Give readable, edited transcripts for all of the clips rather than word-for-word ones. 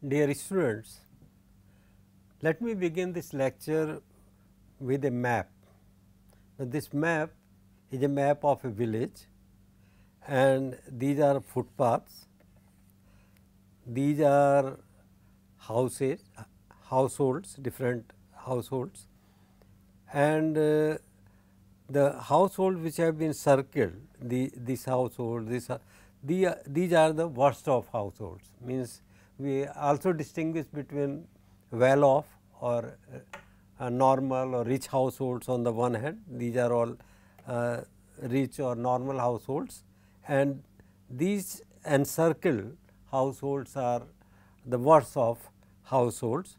Dear students, let me begin this lecture with a map. Now, this map is a map of a village and these are footpaths, these are houses, households, different households, and the household which have been circled, this household, these are the worst of households. Means we also distinguish between well off or normal or rich households on the one hand, these are all rich or normal households, and these encircled households are the worst of households.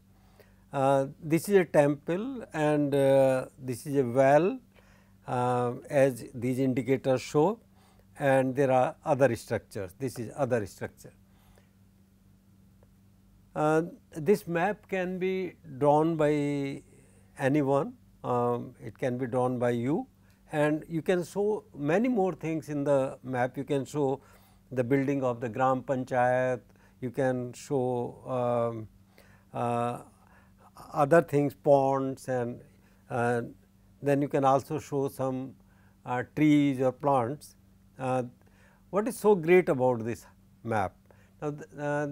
This is a temple and this is a well as these indicators show, and there are other structures. This is other structure. This map can be drawn by anyone, it can be drawn by you, and you can show many more things in the map. You can show the building of the Gram Panchayat, you can show other things, ponds, and then you can also show some trees or plants. What is so great about this map? Now,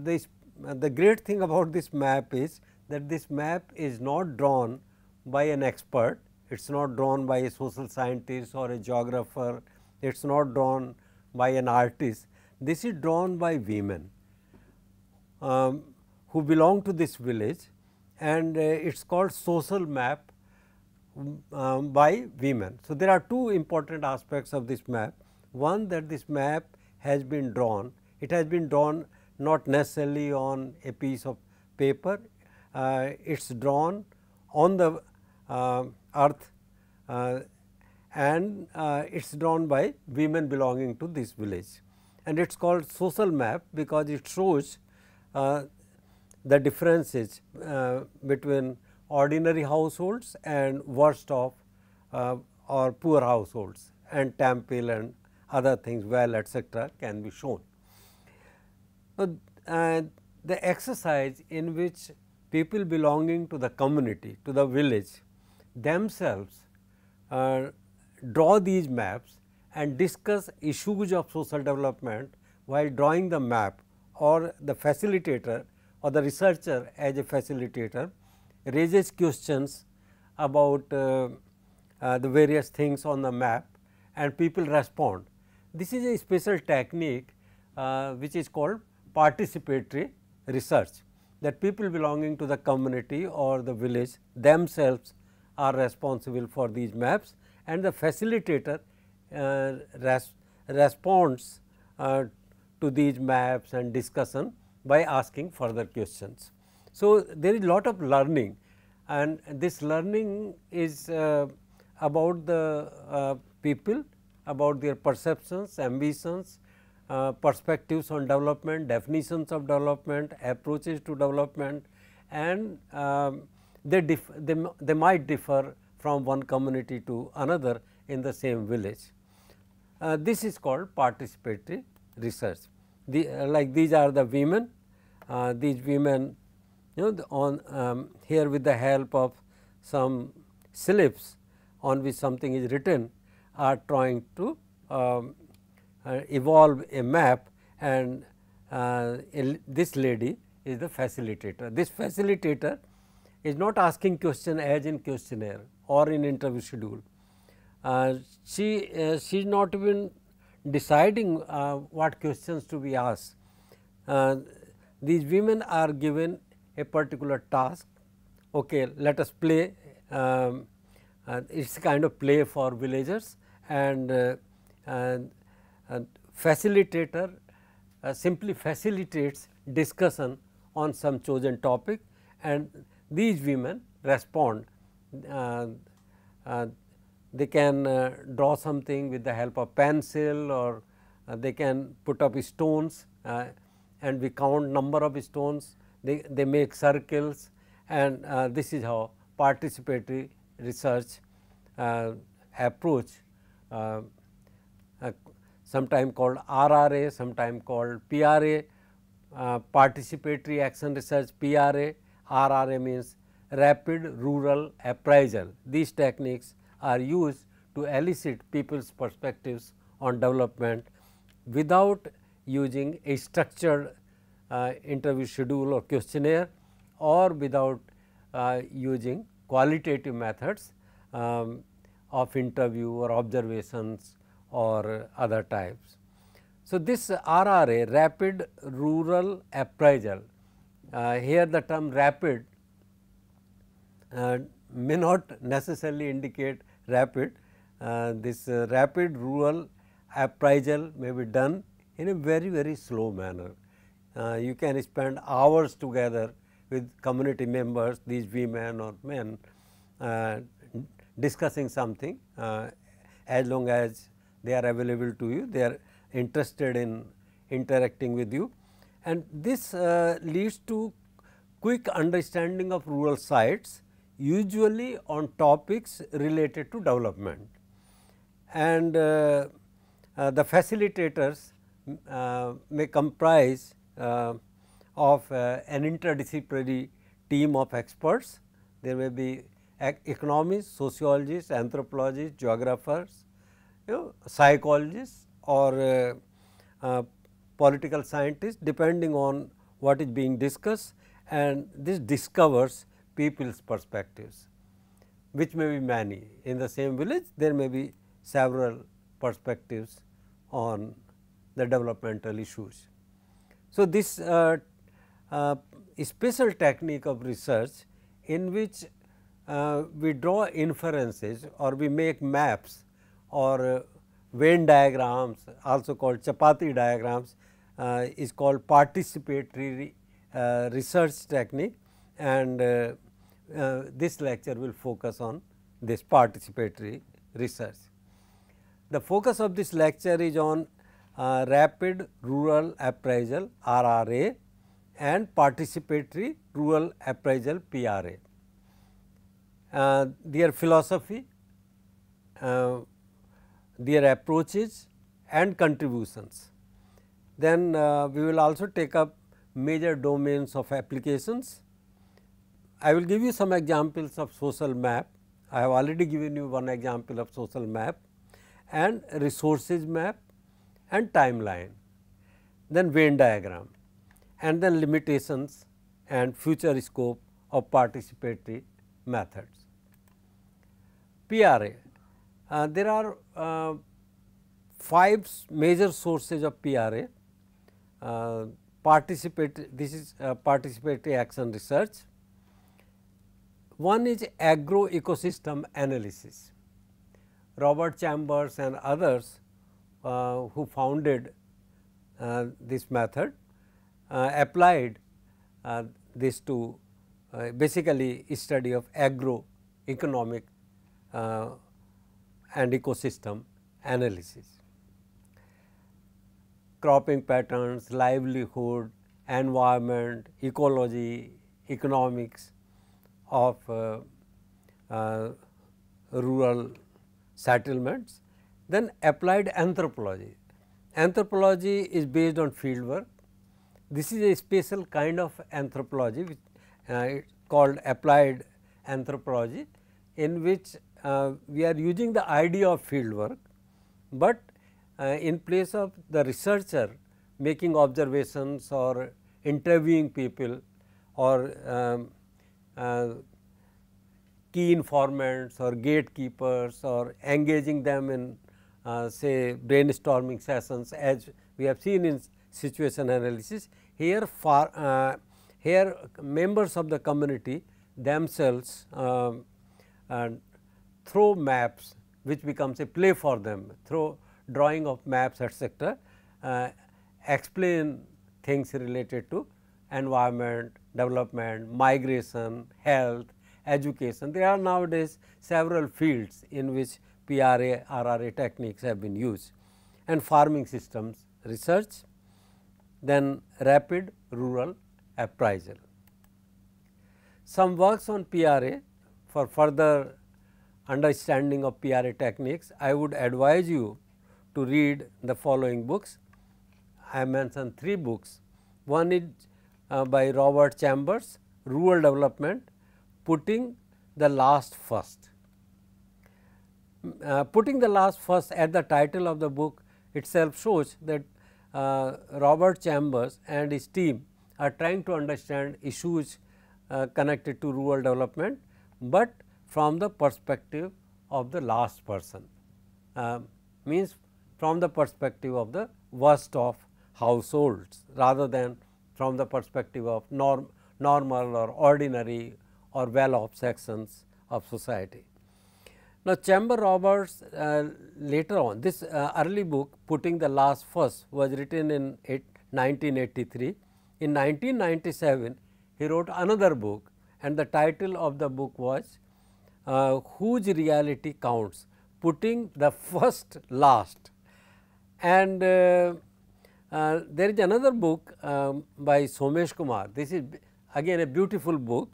the great thing about this map is that this map is not drawn by an expert, it is not drawn by a social scientist or a geographer, it is not drawn by an artist. This is drawn by women who belong to this village, and it is called social map by women. So, there are two important aspects of this map. One, that this map has been drawn, it has been drawn not necessarily on a piece of paper, it is drawn on the earth and it is drawn by women belonging to this village, and it is called social map because it shows the differences between ordinary households and worst of or poor households, and temple and other things, well, etc., can be shown. The exercise in which people belonging to the community, to the village themselves draw these maps and discuss issues of social development while drawing the map, or the facilitator or the researcher as a facilitator raises questions about the various things on the map and people respond. This is a special technique which is called participatory research, that people belonging to the community or the village themselves are responsible for these maps, and the facilitator responds to these maps and discussion by asking further questions. So, there is lot of learning, and this learning is about the people, about their perceptions, ambitions, perspectives on development, definitions of development, approaches to development, and they might differ from one community to another in the same village. This is called participatory research. Like these are the women, these women, you know, on here with the help of some slips on which something is written, are trying to evolve a map, and this lady is the facilitator. This facilitator is not asking question as in questionnaire or in interview schedule. She is not even deciding what questions to be asked. These women are given a particular task. Okay, let us play. It is a kind of play for villagers, and facilitator simply facilitates discussion on some chosen topic, and these women respond. They can draw something with the help of pencil, or they can put up stones and we count number of stones, they make circles, and this is how participatory research approach, sometime called RRA, sometime called PRA, participatory action research PRA, RRA means rapid rural appraisal. These techniques are used to elicit people's perspectives on development without using a structured interview schedule or questionnaire, or without using qualitative methods of interview or observations or other types. So, this RRA, rapid rural appraisal, here the term rapid may not necessarily indicate rapid. This rapid rural appraisal may be done in a very slow manner. You can spend hours together with community members, these women or men, discussing something, as long as they are available to you, they are interested in interacting with you, and this leads to quick understanding of rural sites, usually on topics related to development. And the facilitators may comprise of an interdisciplinary team of experts. There may be economists, sociologists, anthropologists, geographers, psychologists, or political scientists, depending on what is being discussed, and this discovers people's perspectives, which may be many. In the same village, there may be several perspectives on the developmental issues. So, this special technique of research in which we draw inferences or we make maps or Venn diagrams, also called chapati diagrams, is called participatory research technique, and this lecture will focus on this participatory research. The focus of this lecture is on rapid rural appraisal RRA and participatory rural appraisal PRA. Their philosophy, their approaches and contributions. Then we will also take up major domains of applications. I will give you some examples of social map. I have already given you one example of social map, and resources map and timeline, then Venn diagram, and then limitations and future scope of participatory methods. PRA, there are 5 major sources of PRA. This is participatory action research. One is agro-ecosystem analysis. Robert Chambers and others who founded this method applied this to basically study of agro-economic and ecosystem analysis. Cropping patterns, livelihood, environment, ecology, economics of rural settlements. Then applied anthropology. Anthropology is based on field work. This is a special kind of anthropology which called applied anthropology, in which we are using the idea of field work, but in place of the researcher making observations or interviewing people or key informants or gatekeepers or engaging them in say brainstorming sessions, as we have seen in situation analysis. Here here members of the community themselves throw maps, which becomes a play for them, through drawing of maps etc., explain things related to environment, development, migration, health, education. There are nowadays several fields in which PRA, RRA techniques have been used, and farming systems research, then rapid rural appraisal. Some works on PRA. For further understanding of PRA techniques, I would advise you to read the following books. I mentioned 3 books. One is by Robert Chambers, Rural Development, Putting the Last First. Putting the last first at the title of the book itself shows that Robert Chambers and his team are trying to understand issues connected to rural development, but from the perspective of the last person, means from the perspective of the worst of households rather than from the perspective of normal or ordinary or well off sections of society. Now, Chamber Roberts later on, this early book Putting the Last First was written in 1983. In 1997, he wrote another book, and the title of the book was Whose Reality Counts, Putting the First Last. And there is another book by Somesh Kumar. This is again a beautiful book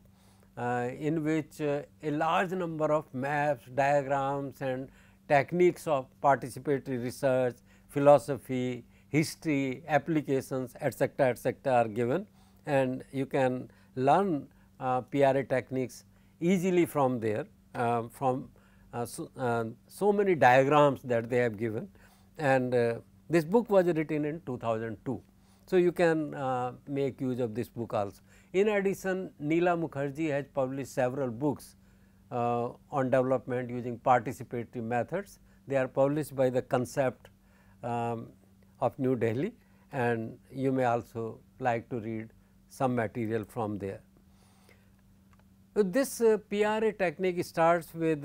in which a large number of maps, diagrams and techniques of participatory research, philosophy, history, applications etc., are given, and you can learn PRA techniques easily from there, from so many diagrams that they have given, and this book was written in 2002. So, you can make use of this book also. In addition, Neela Mukherjee has published several books on development using participatory methods. They are published by the Concept of New Delhi, and you may also like to read some material from there. So, this PRA technique starts with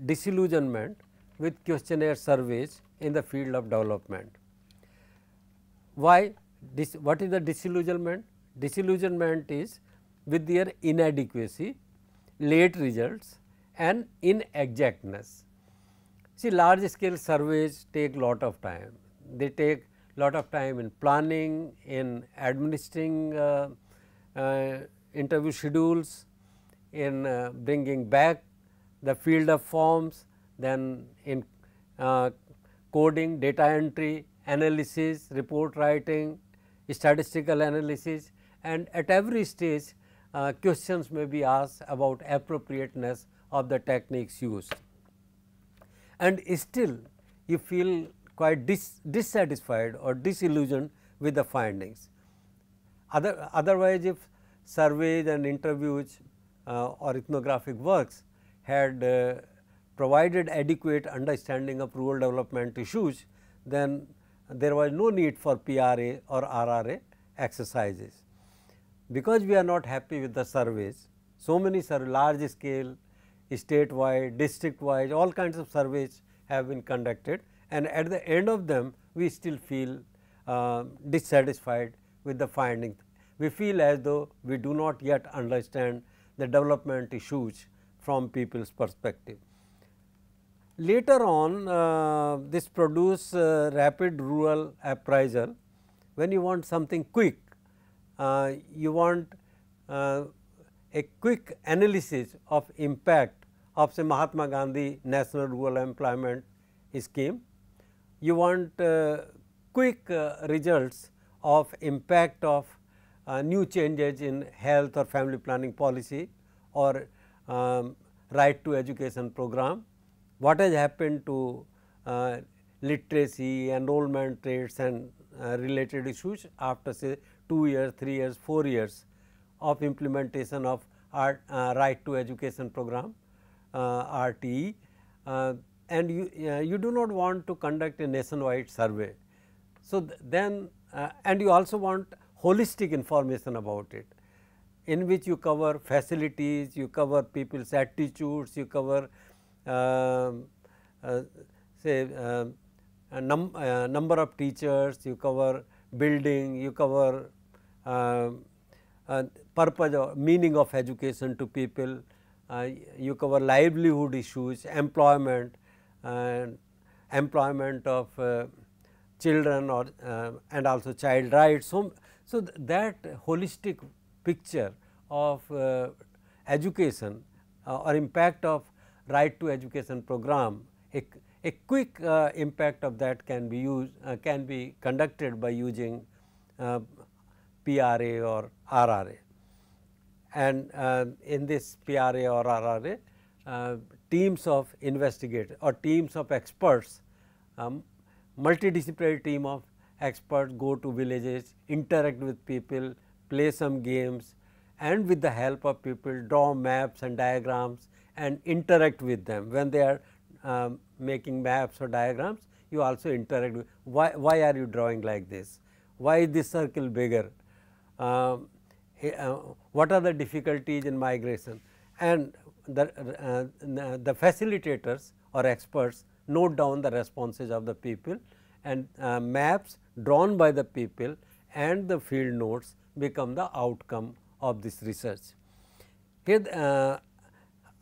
disillusionment with questionnaire surveys in the field of development. Why? What is the disillusionment? Disillusionment is with their inadequacy, late results and inexactness. See, large scale surveys take lot of time. They take lot of time in planning, in administering interview schedules, in bringing back the field of forms, then in coding, data entry, analysis, report writing, statistical analysis, and at every stage questions may be asked about appropriateness of the techniques used. And still you feel quite dissatisfied or disillusioned with the findings. Otherwise, if surveys and interviews or ethnographic works had provided adequate understanding of rural development issues, then there was no need for PRA or RRA exercises. Because we are not happy with the surveys, so many large scale, statewide, district wise, all kinds of surveys have been conducted, and at the end of them we still feel dissatisfied with the findings. We feel as though we do not yet understand the development issues from people's perspective. Later on, this produce rapid rural appraisal. When you want something quick, you want a quick analysis of impact of say Mahatma Gandhi National Rural Employment Scheme. You want quick results of impact of new changes in health or family planning policy or right to education program. What has happened to literacy, enrollment rates and related issues after say 2 years, 3 years, 4 years of implementation of right to education program RTE, and you do not want to conduct a nationwide survey. So, then and you also want holistic information about it, in which you cover facilities, you cover people's attitudes, you cover say number of teachers, you cover building, you cover purpose or meaning of education to people, you cover livelihood issues, employment and employment of children or and also child rights. So, that holistic picture of education or impact of right to education program, a quick impact of that can be used can be conducted by using PRA or RRA. And in this PRA or RRA, teams of investigators or teams of experts, multidisciplinary team of experts go to villages, interact with people, play some games, and with the help of people draw maps and diagrams and interact with them. When they are making maps or diagrams, you also interact with why are you drawing like this, why is this circle bigger, what are the difficulties in migration, and the facilitators or experts note down the responses of the people, and maps drawn by the people and the field notes become the outcome of this research. Here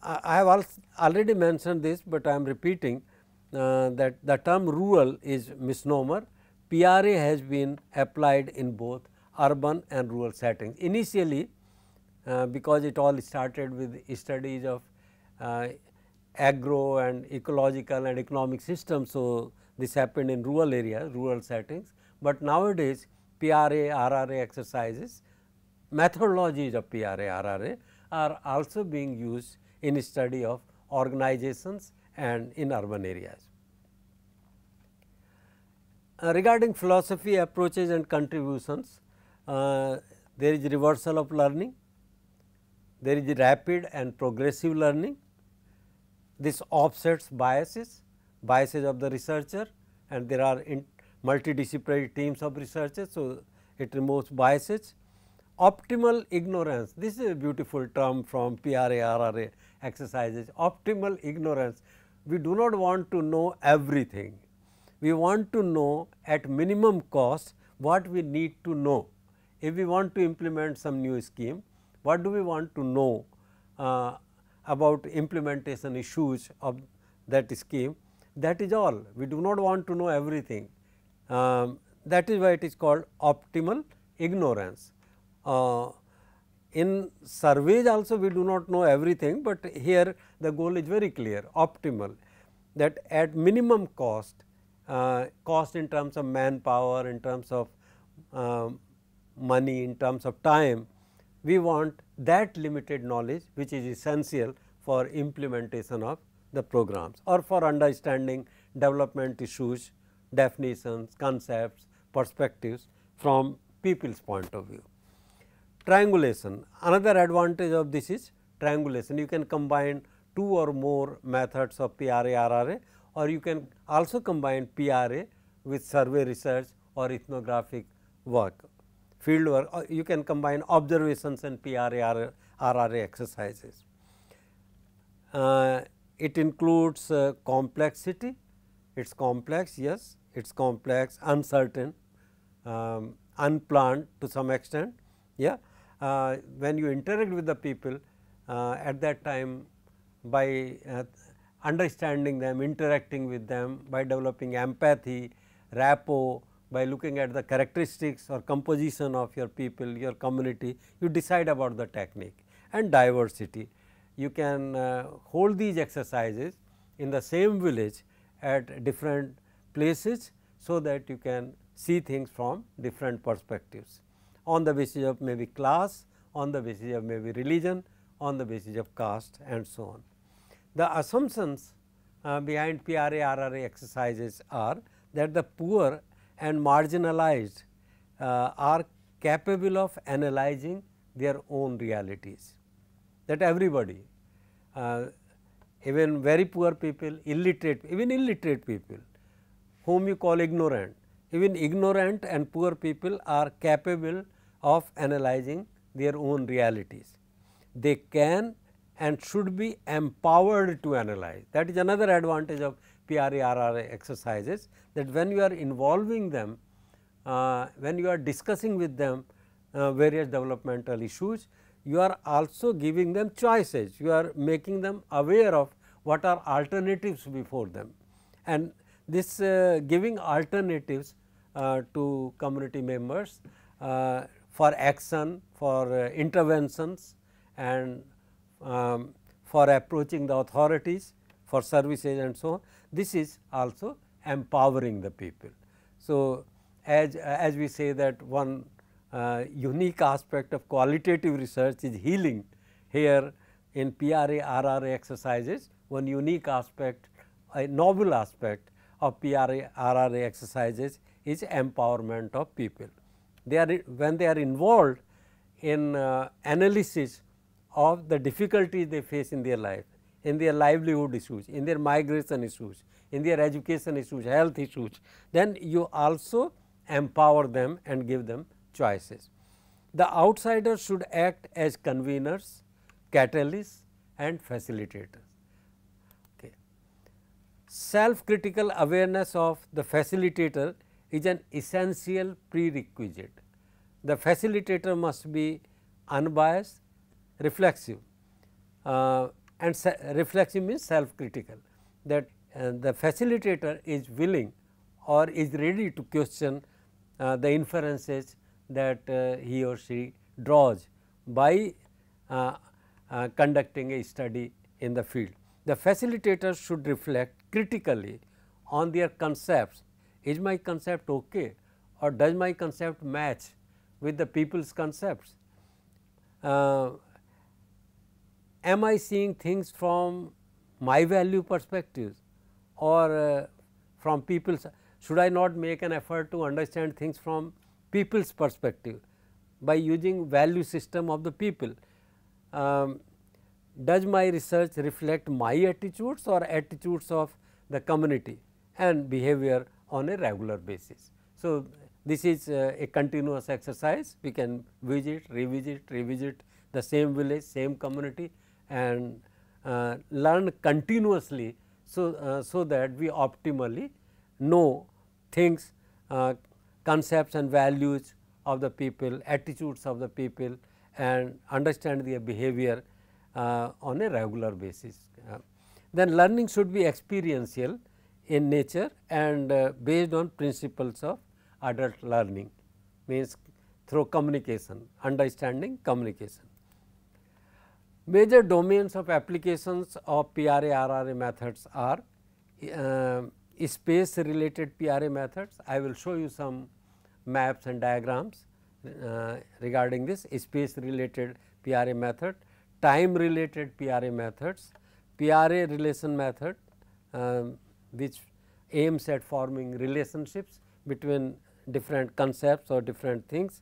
I have already mentioned this, but I am repeating that the term rural is misnomer. PRA has been applied in both urban and rural settings. Initially, because it all started with studies of agro and ecological and economic systems. So, this happened in rural areas, rural settings, but nowadays PRA, RRA exercises, methodologies of PRA, RRA are also being used in study of organizations and in urban areas. Regarding philosophy, approaches and contributions, there is reversal of learning, there is rapid and progressive learning. This offsets biases of the researcher, and there are multidisciplinary teams of researchers. So, it removes biases. Optimal ignorance, this is a beautiful term from PRA, RRA exercises. Optimal ignorance, we do not want to know everything, we want to know at minimum cost what we need to know. If we want to implement some new scheme, what do we want to know about implementation issues of that scheme? That is all. We do not want to know everything. That is why it is called optimal ignorance. In surveys also we do not know everything, but here the goal is very clear, optimal, that at minimum cost, cost in terms of manpower, in terms of money, in terms of time, we want that limited knowledge which is essential for implementation of the programs or for understanding development issues, definitions, concepts, perspectives from people's point of view. Triangulation, another advantage of this is triangulation. You can combine two or more methods of PRA, RRA, or you can also combine PRA with survey research or ethnographic work, field work, or you can combine observations and PRA, RRA exercises. It includes complexity, it is complex, yes, it is complex, uncertain, unplanned to some extent. Yeah. When you interact with the people at that time, by understanding them, interacting with them, by developing empathy, rapport, by looking at the characteristics or composition of your people, your community, you decide about the technique. And diversity, you can hold these exercises in the same village at different places, so that you can see things from different perspectives on the basis of maybe class, on the basis of maybe religion, on the basis of caste and so on. The assumptions behind PRA, RRA exercises are that the poor and marginalized are capable of analyzing their own realities, that everybody, even very poor people, illiterate, even illiterate people whom you call ignorant, even ignorant and poor people are capable of analyzing their own realities. They can and should be empowered to analyze. That is another advantage of PRA, RRA exercises, that when you are involving them, when you are discussing with them various developmental issues, you are also giving them choices, you are making them aware of what are alternatives before them. And this giving alternatives to community members for action, for interventions, and for approaching the authorities, for services and so on, this is also empowering the people. So, as we say that one unique aspect of qualitative research is healing. Here in PRA RRA exercises, one unique aspect, a novel aspect of PRA RRA exercises is empowerment of people. They are, when they are involved in analysis of the difficulties they face in their life, in their livelihood issues, in their migration issues, in their education issues, health issues, then you also empower them and give them choices. The outsiders should act as conveners, catalysts and facilitators. Okay. Self-critical awareness of the facilitator is an essential prerequisite. The facilitator must be unbiased, reflexive, and reflexive means self-critical, that the facilitator is willing or is ready to question the inferences that he or she draws by conducting a study in the field. The facilitator should reflect critically on their concepts. Is my concept okay, or does my concept match with the people's concepts? Am I seeing things from my value perspectives or from people's? Should I not make an effort to understand things from people's perspective by using value system of the people? Does my research reflect my attitudes or attitudes of the community and behavior on a regular basis? So, this is a continuous exercise. We can visit, revisit the same village, same community and learn continuously. So, so that we optimally know things, concepts and values of the people, attitudes of the people and understand their behavior on a regular basis. Then learning should be experiential in nature and based on principles of adult learning, means through communication, understanding communication. Major domains of applications of PRA RRA methods are space related PRA methods. I will show you some maps and diagrams regarding this space related PRA method, time related PRA methods, PRA relation method which aims at forming relationships between different concepts or different things.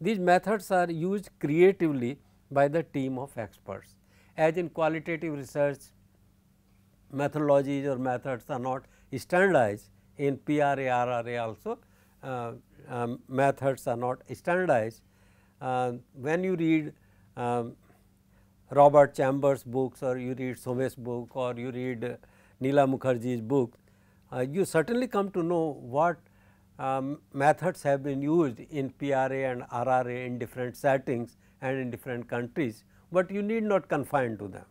These methods are used creatively by the team of experts. As in qualitative research, methodologies or methods are not standardized. In PRA RRA also methods are not standardized. When you read Robert Chambers' books or you read Some's book or you read Neela Mukherjee's book, you certainly come to know what methods have been used in PRA and RRA in different settings and in different countries, but you need not confine to them.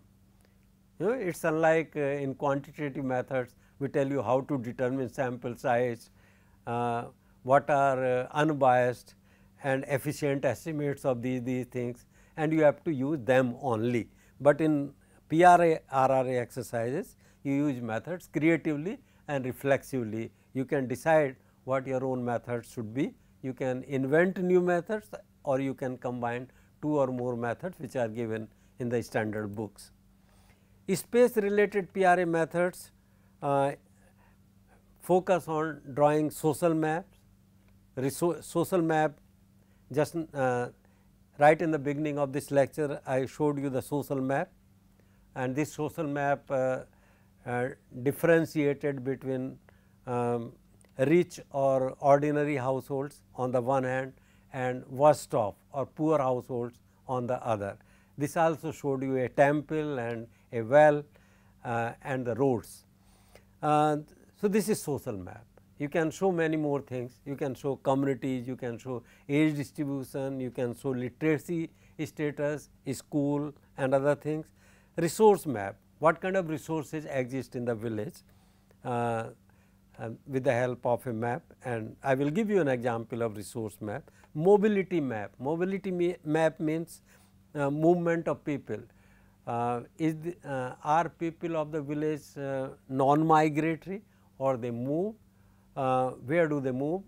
You know, it is unlike in quantitative methods, we tell you how to determine sample size, what are unbiased and efficient estimates of these things, and you have to use them only. But in PRA RRA exercises, you use methods creatively and reflexively. You can decide what your own methods should be. You can invent new methods or you can combine two or more methods which are given in the standard books. Space related PRA methods focus on drawing social maps. Social map, just right in the beginning of this lecture I showed you the social map, and this social map differentiated between rich or ordinary households on the one hand and worst off or poor households on the other. This also showed you a temple and a well and the roads. So, this is social map. You can show many more things. You can show communities, you can show age distribution, you can show literacy status, school and other things. Resource map, what kind of resources exist in the village with the help of a map, and I will give you an example of resource map. Mobility map, map means movement of people. Are people of the village non-migratory or they move? Where do they move?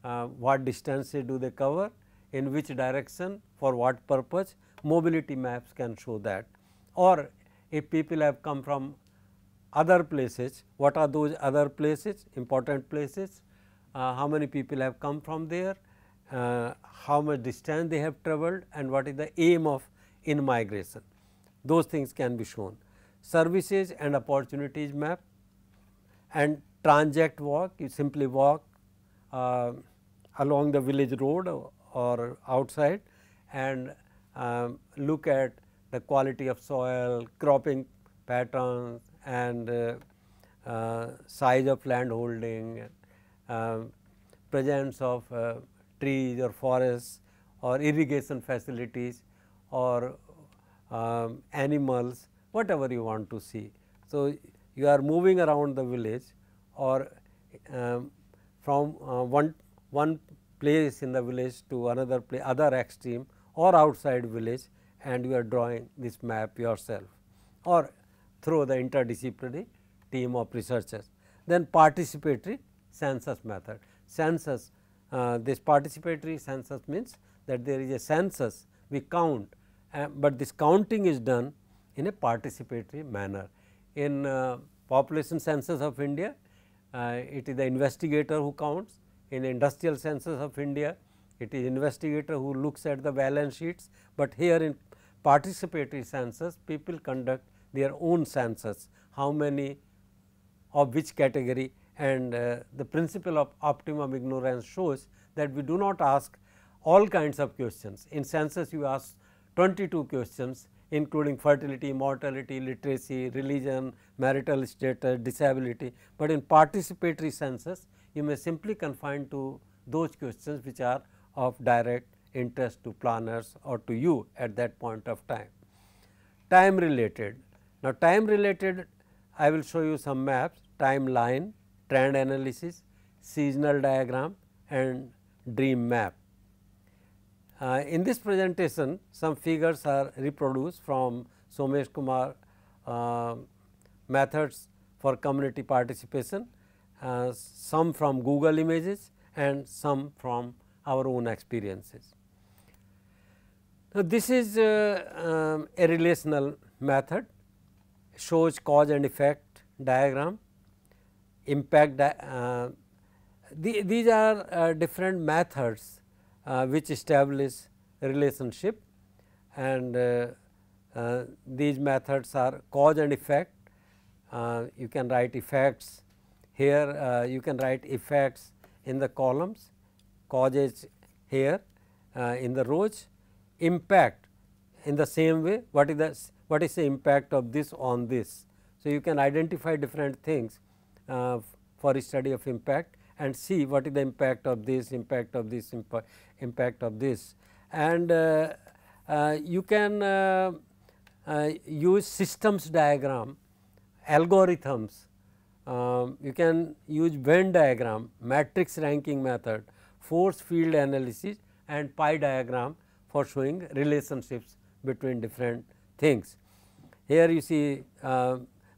What distances do they cover? in which direction, for what purpose. Mobility maps can show that, or if people have come from other places, what are those other places, important places, how many people have come from there, how much distance they have travelled, and what is the aim of in migration. Those things can be shown. Services and opportunities map, and transect walk, you simply walk along the village road or outside and look at the quality of soil, cropping patterns, and size of land holding, presence of trees or forests or irrigation facilities or animals, whatever you want to see. So, you are moving around the village or from one place in the village to another place, other extreme or outside village, and you are drawing this map yourself or through the interdisciplinary team of researchers. Then participatory census method. Census, this participatory census means that there is a census, we count, but this counting is done in a participatory manner. In population census of India, it is the investigator who counts. In industrial census of India, it is investigator who looks at the balance sheets, but here in participatory census, people conduct their own census, how many of which category, and the principle of optimum ignorance shows that we do not ask all kinds of questions. In census, you ask 22 questions including fertility, mortality, literacy, religion, marital status, disability, but in participatory census, you may simply confine to those questions which are of direct interest to planners or to you at that point of time. Time related. Now, time related, I will show you some maps, timeline, trend analysis, seasonal diagram and dream map. In this presentation, some figures are reproduced from Somesh Kumar methods for community participation, some from Google images and some from our own experiences. So, this is a relational method, shows cause and effect diagram, impact. These are different methods which establish relationship, and these methods are cause and effect. You can write effects here, you can write effects in the columns, causes here in the rows, impact in the same way, what is the impact of this on this. So, you can identify different things for study of impact and see what is the impact of this, impact of this, impact of this, and you can use systems diagram, algorithms, you can use Venn diagram, matrix ranking method, force field analysis and pie diagram for showing relationships between different things. Here you see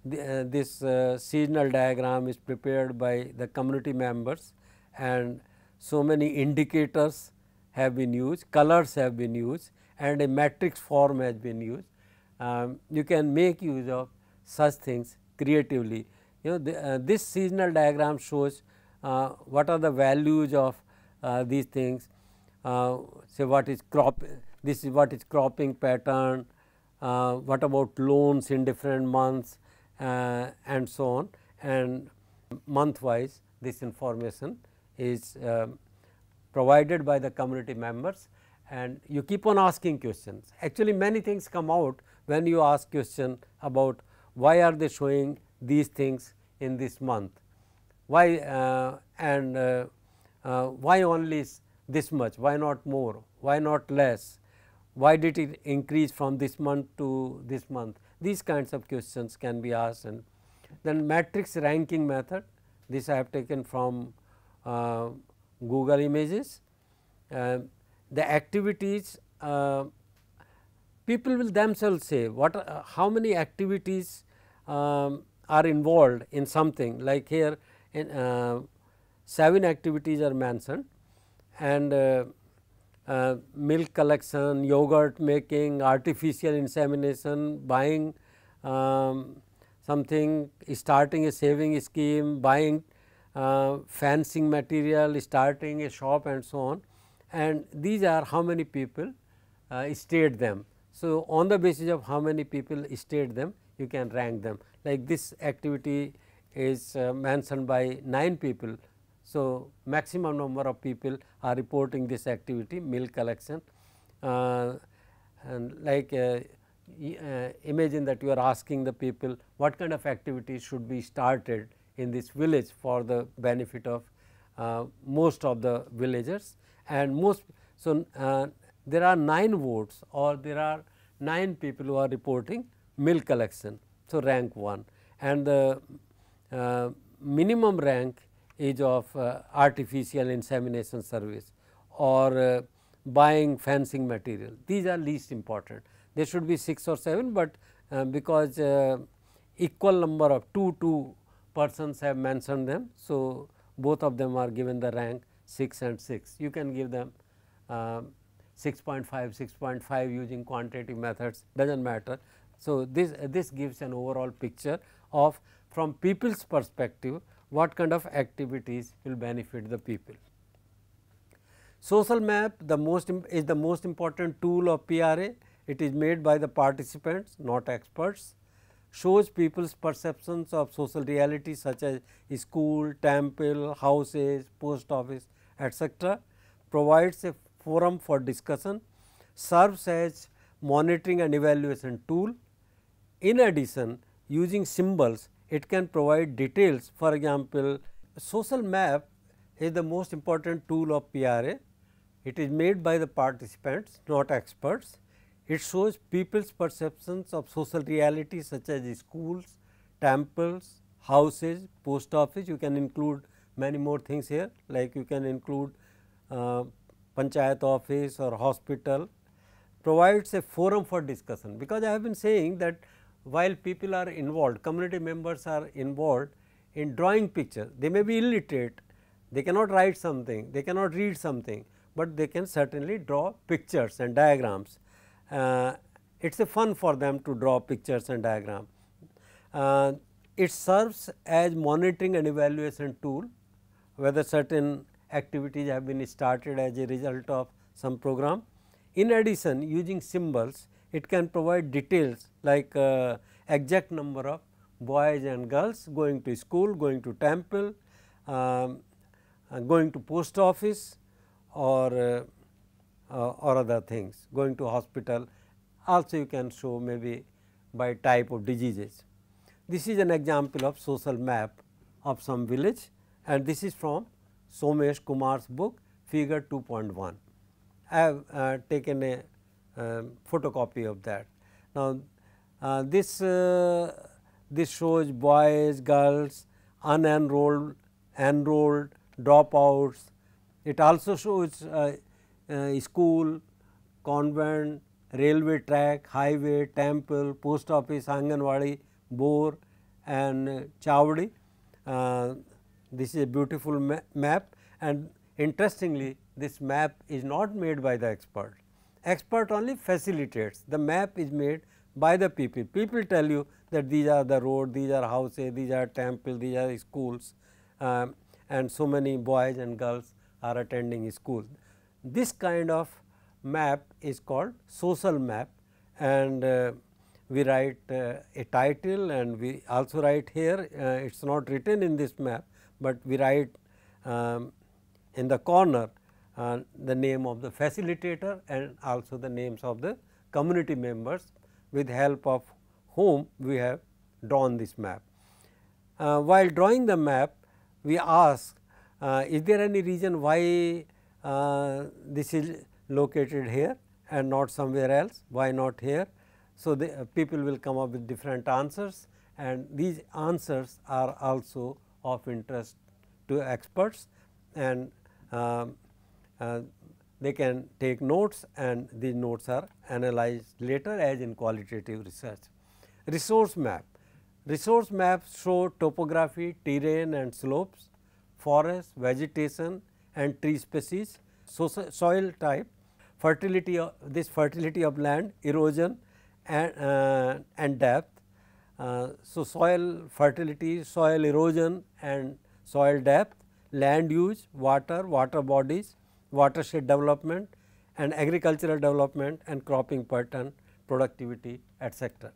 this seasonal diagram is prepared by the community members, and so many indicators have been used, colors have been used, and a matrix form has been used. You can make use of such things creatively. You know, this seasonal diagram shows what are the values of these things. Say what is crop, this is what is cropping pattern, what about loans in different months, and so on, and month wise this information is provided by the community members, and you keep on asking questions. Actually, many things come out when you ask question about why are they showing these things in this month, why and why only this much, why not more, why not less, why did it increase from this month to this month. These kinds of questions can be asked. And then matrix ranking method, this I have taken from Google images. The activities, people will themselves say what how many activities are involved in something, like here in 7 activities are mentioned, and milk collection, yogurt making, artificial insemination, buying something, starting a saving scheme, buying fencing material, starting a shop and so on, and these are how many people state them. So, on the basis of how many people state them, you can rank them, like this activity is mentioned by 9 people. So, maximum number of people are reporting this activity, milk collection, and like imagine that you are asking the people what kind of activities should be started in this village for the benefit of most of the villagers, and most. So, there are 9 votes or there are 9 people who are reporting milk collection. So, rank 1, and the minimum rank is of artificial insemination service or buying fencing material. These are least important. There should be 6 or 7, but because equal number of 2 persons have mentioned them. So, both of them are given the rank 6 and 6. You can give them 6.5, 6.5 using quantitative methods, does not matter. So, this gives an overall picture of from people's perspective what kind of activities will benefit the people. Social map is the most important tool of PRA. It is made by the participants, not experts, shows people's perceptions of social reality such as school, temple, houses, post office, etc., provides a forum for discussion, serves as monitoring and evaluation tool. In addition, using symbols, it can provide details. For example, social map is the most important tool of PRA. It is made by the participants, not experts. It shows people's perceptions of social reality such as schools, temples, houses, post office. You can include many more things here, like you can include panchayat office or hospital. Provides a forum for discussion, because I have been saying that while people are involved, community members are involved in drawing picture, they may be illiterate, they cannot write something, they cannot read something, but they can certainly draw pictures and diagrams. It is a fun for them to draw pictures and diagram. It serves as monitoring and evaluation tool, whether certain activities have been started as a result of some program. In addition, using symbols, it can provide details like exact number of boys and girls going to school, going to temple, going to post office or other things, going to hospital. Also you can show maybe by type of diseases. This is an example of social map of some village, and this is from Somesh Kumar's book figure 2.1. I have taken a photocopy of that. Now, this shows boys, girls, unenrolled, enrolled, dropouts. It also shows school, convent, railway track, highway, temple, post office, Anganwadi, Bor and Chavdi. This is a beautiful map, and interestingly this map is not made by the expert. Expert only facilitates. The map is made by the people. People tell you that these are the road, these are houses, these are temples, these are schools, and so many boys and girls are attending school. This kind of map is called social map, and we write a title, and we also write here, it is not written in this map, but we write in the corner the name of the facilitator and also the names of the community members, with help of whom we have drawn this map. While drawing the map, we ask, is there any reason why this is located here and not somewhere else, why not here? So, the people will come up with different answers, and these answers are also of interest to experts, and they can take notes, and these notes are analyzed later as in qualitative research. Resource map. Resource maps show topography, terrain and slopes, forest, vegetation and tree species, soil type, fertility of land, erosion and depth. So, soil fertility, soil erosion and soil depth, land use, water, water bodies, watershed development and agricultural development and cropping pattern, productivity, etc.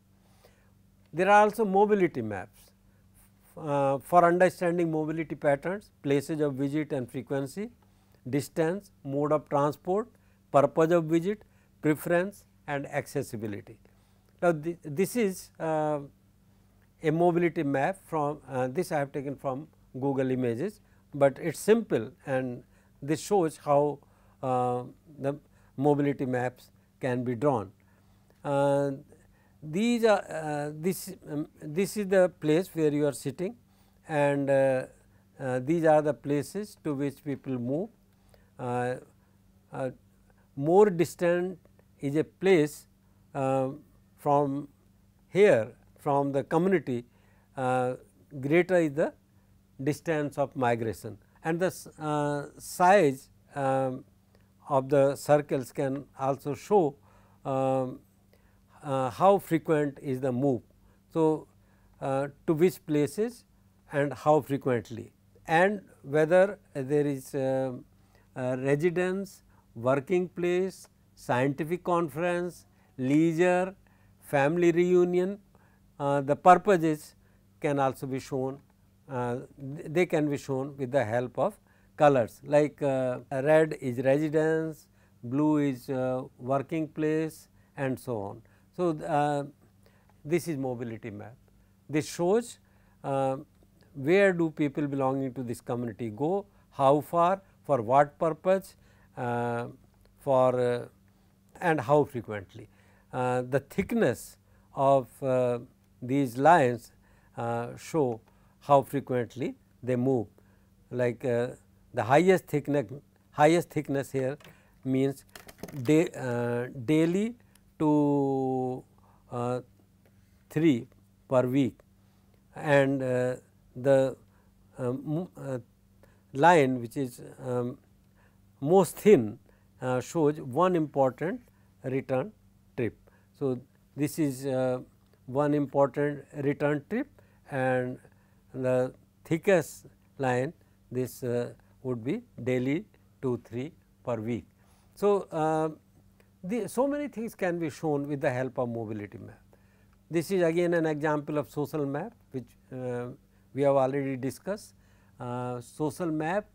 There are also mobility maps for understanding mobility patterns, places of visit and frequency, distance, mode of transport, purpose of visit, preference and accessibility. Now, this is a mobility map from this I have taken from Google Images, but it is simple and this shows how the mobility maps can be drawn. These are this is the place where you are sitting and these are the places to which people move. More distant is a place from here, from the community, greater is the distance of migration, and the size of the circles can also show how frequent is the move. So, to which places and how frequently, and whether there is residence, working place, scientific conference, leisure, family reunion. The purposes can also be shown, they can be shown with the help of colors, like red is residence, blue is working place and so on. So, this is mobility map. This shows where do people belonging to this community go, how far, for what purpose, for and how frequently. The thickness of these lines show how frequently they move, like the highest thickness here means daily to 3 per week, and the line which is most thin shows one important return trip. So, this is one important return trip, and the thickest line this would be daily 2-3 per week. So, so many things can be shown with the help of mobility map. This is again an example of social map, which we have already discussed. Social map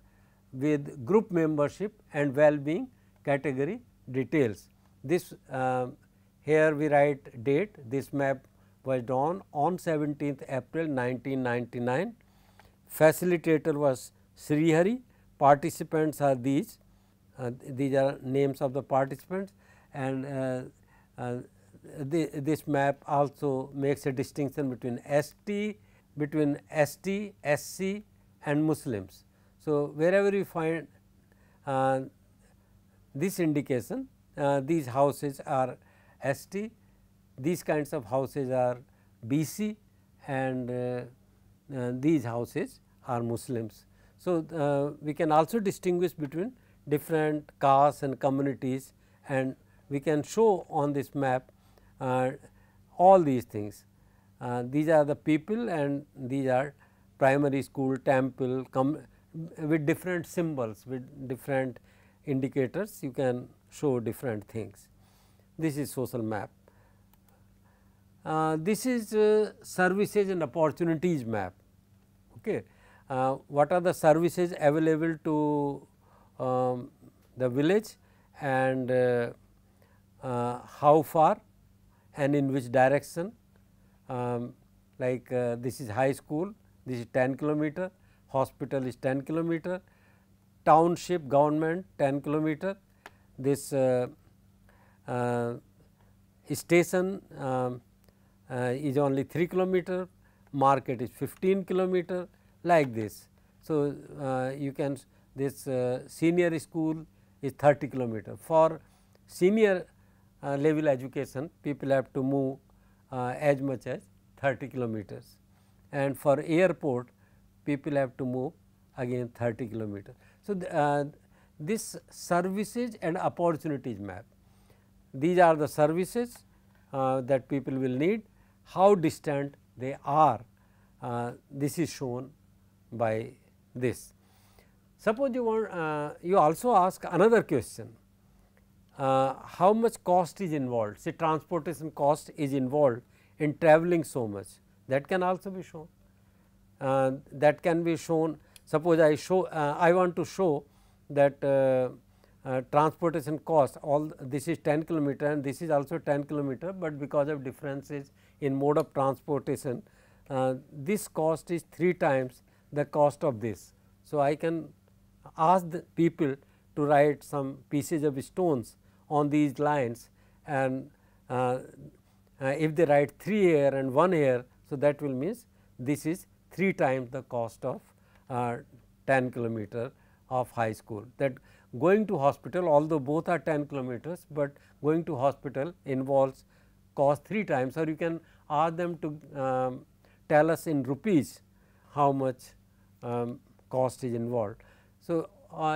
with group membership and well-being category details. This here we write date. This map was drawn on 17th April 1999. Facilitator was Srihari. Participants are these. These are names of the participants, and this map also makes a distinction between ST, SC and Muslims. So, wherever you find this indication, these houses are ST, these kinds of houses are BC, and these houses are Muslims. So, we can also distinguish between different castes and communities, and we can show on this map all these things. These are the people, and these are primary school, temple, with different symbols, with different indicators, you can show different things. This is social map. This is services and opportunities map. Okay. What are the services available to the village, and how far and in which direction, like this is high school, this is 10 kilometer, hospital is 10 kilometer, township government 10 kilometer, this station is only 3 kilometer, market is 15 kilometer, like this. So, you can this senior school is 30 kilometer. For senior level education, people have to move as much as 30 kilometers, and for airport people have to move again 30 kilometers. So, this services and opportunities map. These are the services that people will need, how distant they are, this is shown by this. Suppose you want, you also ask another question, how much cost is involved, say transportation cost is involved in travelling so much, that can also be shown. That can be shown, suppose I want to show that transportation cost, all this is 10 kilometer and this is also 10 kilometer, but because of differences in mode of transportation, this cost is 3 times the cost of this. So, I can ask the people to write some pieces of stones on these lines, and if they write 3 here and 1 here, so that will means this is 3 times the cost of 10 kilometer of high school. That going to hospital, although both are 10 kilometers, but going to hospital involves cost 3 times, or you can ask them to tell us in rupees how much cost is involved. So,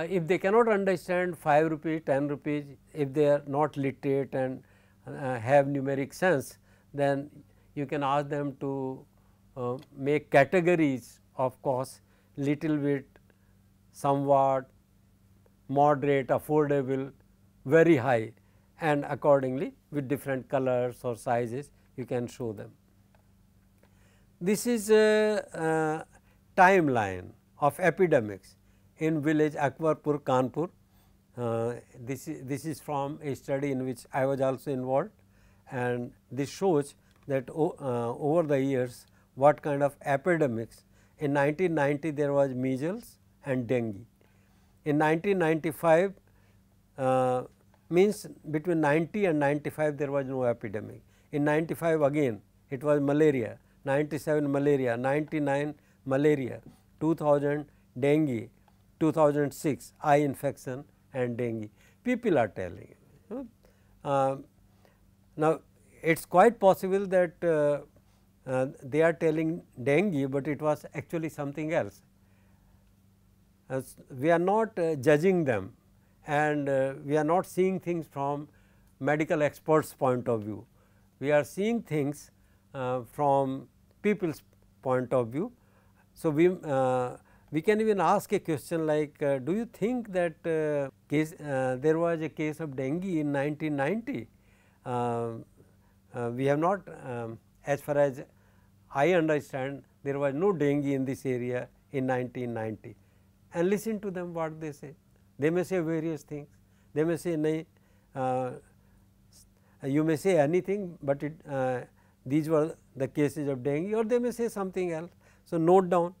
if they cannot understand 5 rupees, 10 rupees, if they are not literate and have numeric sense, then you can ask them to make categories of cost, little bit, somewhat, moderate, affordable, very high, and accordingly with different colors or sizes you can show them. This is a timeline of epidemics in village Akbarpur, Kanpur. This is from a study in which I was also involved, and this shows that over the years what kind of epidemics. In 1990 there was measles and dengue. In 1995 means between 90 and 95 there was no epidemic. In 95 again it was malaria, 97 malaria, 99 malaria, 2000 dengue, 2006 eye infection and dengue. People are telling. Now, it is quite possible that they are telling dengue, but it was actually something else. We are not judging them, and we are not seeing things from medical experts point of view. We are seeing things from people's point of view. So, we can even ask a question like, do you think that there was a case of dengue in 1990? We have not, as far as I understand, there was no dengue in this area in 1990, and listen to them what they say. They may say various things, they may say nahi, you may say anything, but these were the cases of dengue, or they may say something else. So, note down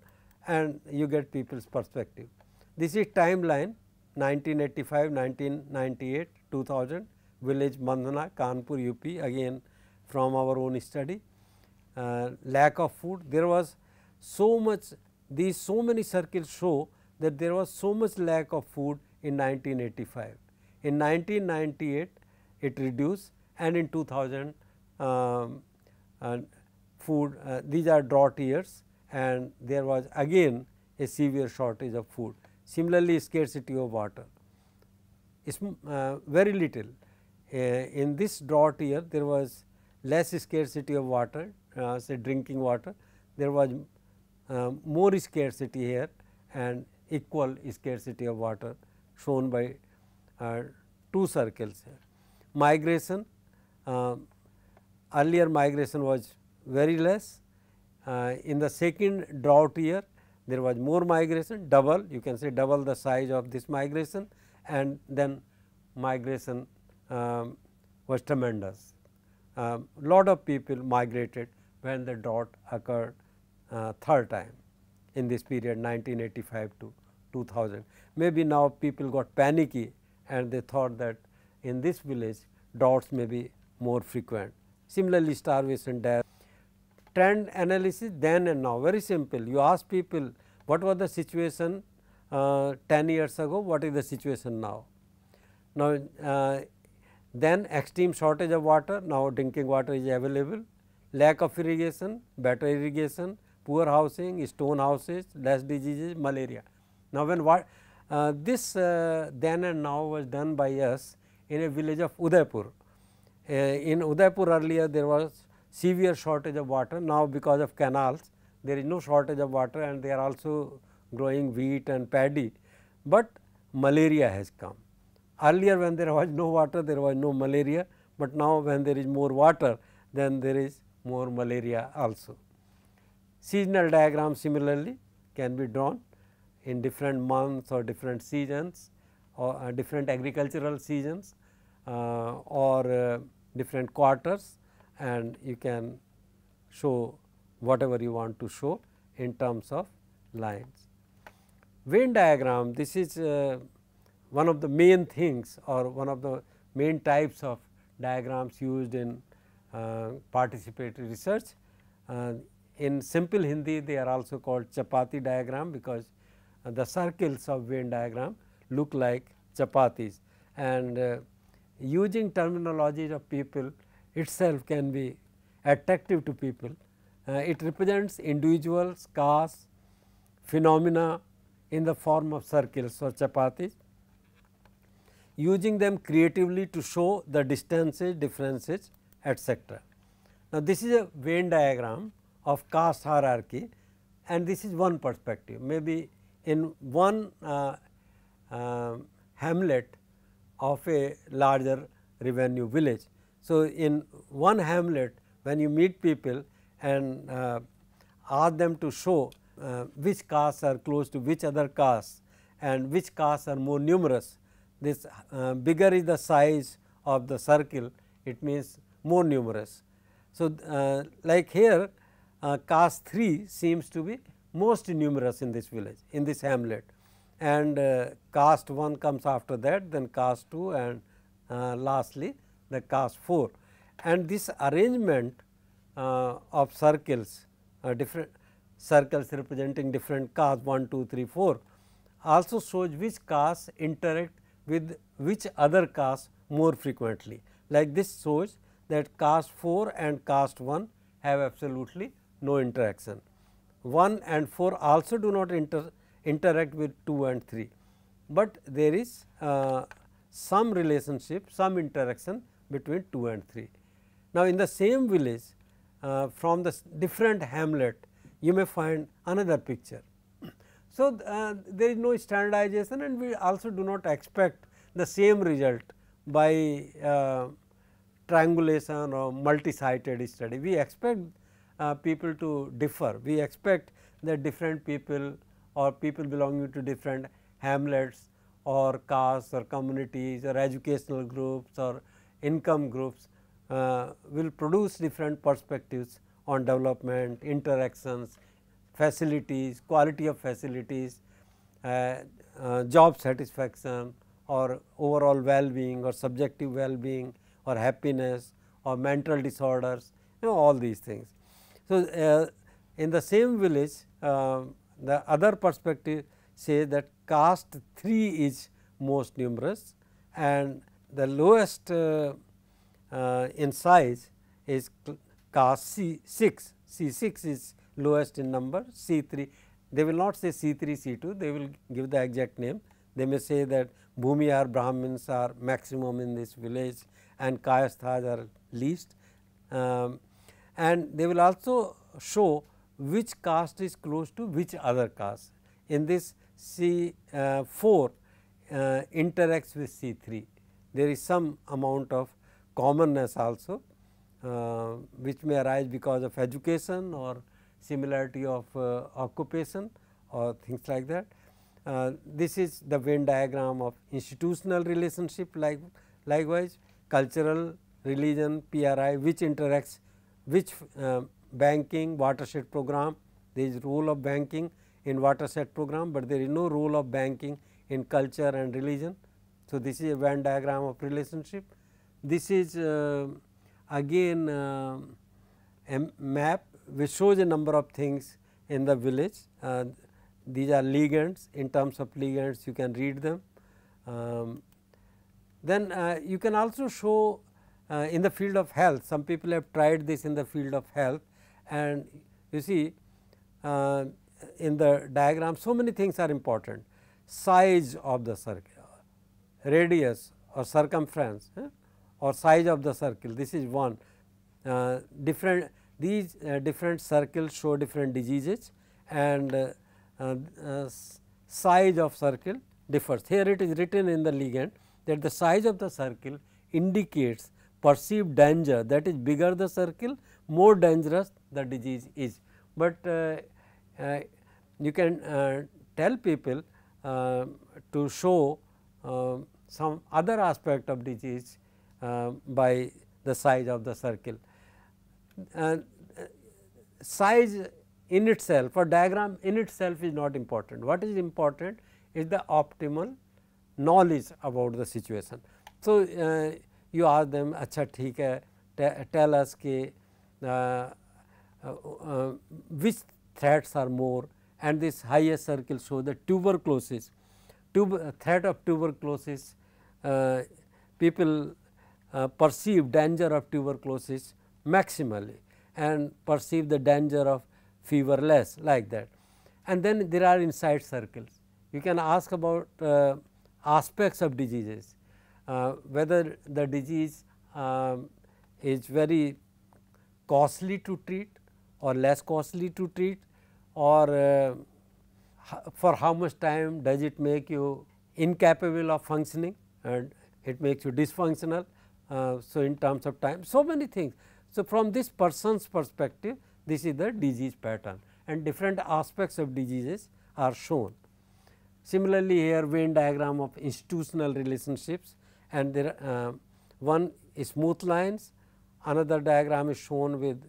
and you get people's perspective. This is timeline 1985, 1998, 2000, village Mandhana, Kanpur, UP, again from our own study. Lack of food, there was so much, these so many circles show that there was so much lack of food in 1985. In 1998 it reduced, and in 2000 food, these are drought years, and there was again a severe shortage of food. Similarly, scarcity of water is very little. In this drought year there was less scarcity of water, say drinking water, there was more scarcity here and equal scarcity of water shown by 2 circles here. Migration, earlier migration was very less. In the second drought year there was more migration, double, you can say double the size of this migration, and then migration was tremendous. Lot of people migrated when the drought occurred third time in this period 1985 to 2000. Maybe now people got panicky and they thought that in this village droughts may be more frequent. Similarly, starvation, death. Trend analysis then and now, very simple. You ask people what was the situation 10 years ago, what is the situation now. Now, then extreme shortage of water, now drinking water is available, lack of irrigation, better irrigation, poor housing, stone houses, less diseases, malaria. Now, when This then and now was done by us in a village of Udaipur. In Udaipur earlier there was severe shortage of water. Now because of canals there is no shortage of water and they are also growing wheat and paddy, but malaria has come. Earlier when there was no water there was no malaria, but now when there is more water then there is more malaria also. Seasonal diagram similarly can be drawn in different months or different seasons or different agricultural seasons or different quarters, and you can show whatever you want to show in terms of lines. Venn diagram, this is one of the main things or one of the main types of diagrams used in participatory research. In simple Hindi they are also called chapati diagram, because the circles of Venn diagram look like chapatis, and using terminologies of people itself can be attractive to people. It represents individuals, castes, phenomena in the form of circles or chapatis, using them creatively to show the distances, differences, etc. Now, this is a Venn diagram of caste hierarchy, and this is one perspective. Maybe in one hamlet of a larger revenue village. So, in one hamlet when you meet people and ask them to show which castes are close to which other castes and which castes are more numerous, this bigger is the size of the circle, it means more numerous. So, like here caste 3 seems to be most numerous in this village, in this hamlet, and caste 1 comes after that, then caste 2 and lastly the caste 4. And this arrangement of circles, different circles representing different castes 1, 2, 3, 4 also shows which castes interact with which other caste more frequently. Like this shows that caste 4 and caste 1 have absolutely no interaction. 1 and 4 also do not interact with 2 and 3, but there is some relationship, some interaction between 2 and 3. Now, in the same village from the different hamlet you may find another picture. So, there is no standardization, and we also do not expect the same result by triangulation or multi-sited study. We expect people to differ. We expect that different people or people belonging to different hamlets or castes or communities or educational groups or income groups will produce different perspectives on development, interactions, facilities, quality of facilities, job satisfaction or overall well-being or subjective well-being or happiness or mental disorders, all these things. So, in the same village the other perspective says that caste 3 is most numerous and the lowest in size is caste C6. C6 is lowest in number, C3 they will not say C3, C2, they will give the exact name. They may say that Bhumihar Brahmins are maximum in this village and Kayasthas are least, and they will also show which caste is close to which other caste. In this C4 interacts with C3, there is some amount of commonness also which may arise because of education or similarity of occupation or things like that. This is the Venn diagram of institutional relationship, likewise cultural, religion, PRI, which interacts, which banking, watershed program, there is role of banking in watershed program, but there is no role of banking in culture and religion. So, this is a Venn diagram of relationship. This is again a map which shows a number of things in the village. These are ligands. In terms of ligands you can read them. Then you can also show in the field of health. Some people have tried this in the field of health, and you see in the diagram so many things are important. size of the circle, radius or circumference or size of the circle. This is one. Different these different circles show different diseases, and size of circle differs. Here it is written in the ligand that the size of the circle indicates perceived danger, that is bigger the circle, more dangerous the disease is. But you can tell people to show some other aspect of disease by the size of the circle. Size in itself or diagram in itself is not important. What is important is the optimal knowledge about the situation. So, you ask them, अच्छा ठीक है, tell us कि which threats are more, and this highest circle shows the tuberculosis. Threat of tuberculosis, people perceive danger of tuberculosis maximally and perceive the danger of fever less, like that. And then there are inside circles. You can ask about aspects of diseases, whether the disease is very costly to treat or less costly to treat, or for how much time does it make you incapable of functioning and it makes you dysfunctional. So, in terms of time, so many things. So, from this person's perspective, this is the disease pattern, and different aspects of diseases are shown. Similarly, here Venn diagram of institutional relationships, and there one is smooth lines, another diagram is shown with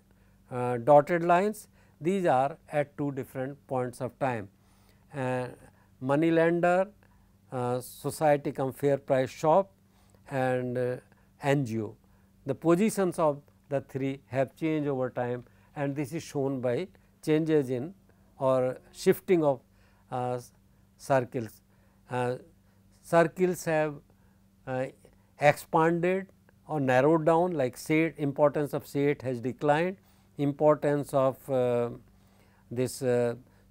dotted lines. These are at two different points of time. Money lender, society cum fair price shop, and NGO. The positions of the three have changed over time, and this is shown by changes in or shifting of circles. Circles have expanded or narrowed down, like SAIT, importance of SAIT has declined, importance of this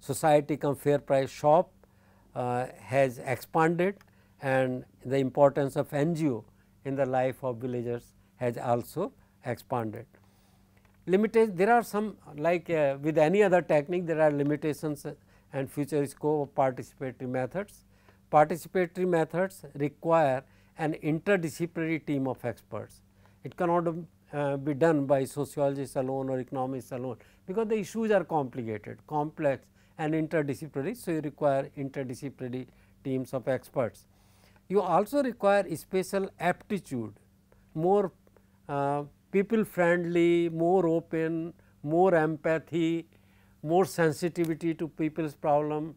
society cum fair price shop has expanded, and the importance of NGO in the life of villagers has also expanded. There are some, like with any other technique, there are limitations and future scope of participatory methods. Participatory methods require an interdisciplinary team of experts. It cannot be done by sociologists alone or economists alone, because the issues are complicated, complex and interdisciplinary. So, you require interdisciplinary teams of experts. You also require special aptitude, more people friendly, more open, more empathy, more sensitivity to people's problem.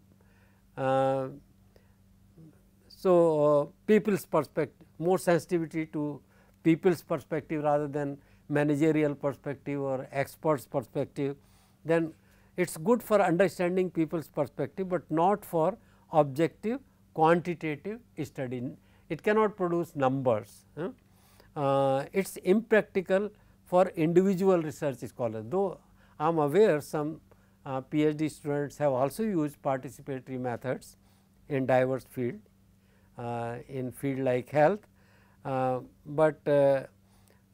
People's perspective, more sensitivity to people's perspective rather than managerial perspective or experts perspective. Then it is good for understanding people's perspective, but not for objective quantitative study. It cannot produce numbers. It is impractical for individual research scholars, though I am aware some PhD students have also used participatory methods in diverse field, in field like health, but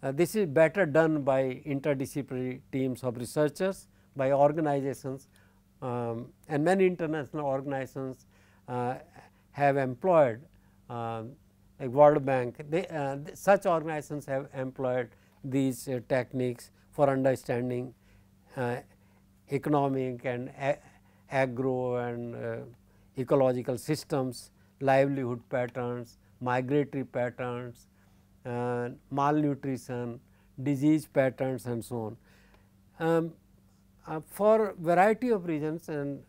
this is better done by interdisciplinary teams of researchers, by organizations, and many international organizations have employed, like World Bank, such organizations have employed these techniques for understanding economic and agro and ecological systems, livelihood patterns, migratory patterns, malnutrition, disease patterns, and so on. For variety of reasons, and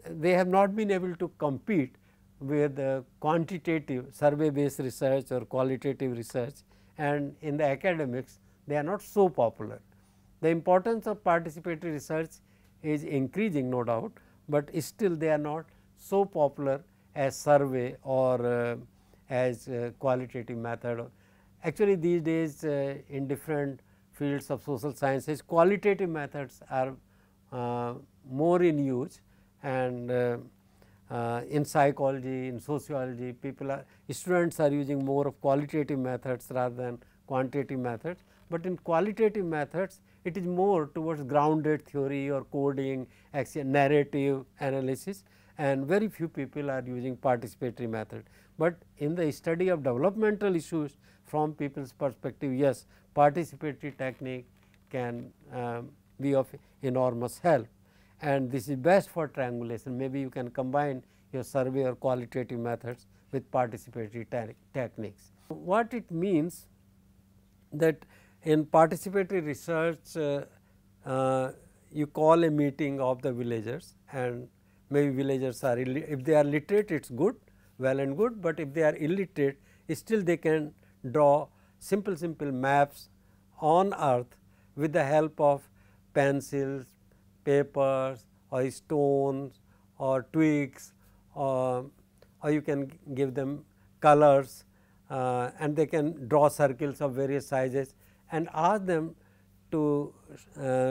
they have not been able to compete with quantitative survey based research or qualitative research, and in the academics they are not so popular. The importance of participatory research is increasing, no doubt, but still they are not so popular as survey or as qualitative method. Actually, these days in different fields of social sciences, qualitative methods are more in use, and in psychology, in sociology, students are using more of qualitative methods rather than quantitative methods, but in qualitative methods it is more towards grounded theory or coding, narrative analysis, and very few people are using participatory method. But in the study of developmental issues from people's perspective, yes, participatory technique can be of enormous help, and this is best for triangulation. Maybe you can combine your survey or qualitative methods with participatory techniques. What it means that in participatory research, you call a meeting of the villagers, and maybe villagers are if they are literate, it is good, well and good, but if they are illiterate, still they can draw simple maps on earth with the help of pencils, papers or stones or twigs, or you can give them colors, and they can draw circles of various sizes and ask them to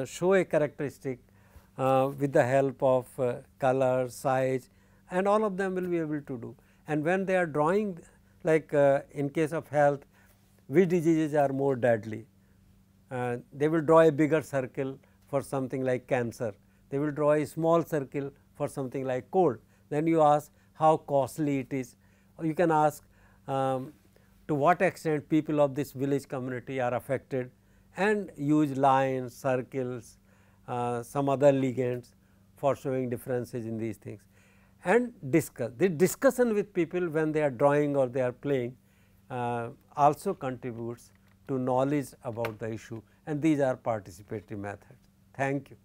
show a characteristic with the help of color, size, and all of them will be able to do. And when they are drawing, like in case of health, which diseases are more deadly, they will draw a bigger circle for something like cancer, they will draw a small circle for something like cold. Then you ask how costly it is, or you can ask to what extent people of this village community are affected, and use lines, circles, some other ligands for showing differences in these things, and discuss. The discussion with people when they are drawing or they are playing also contributes to knowledge about the issue, and these are participatory methods. Thank you.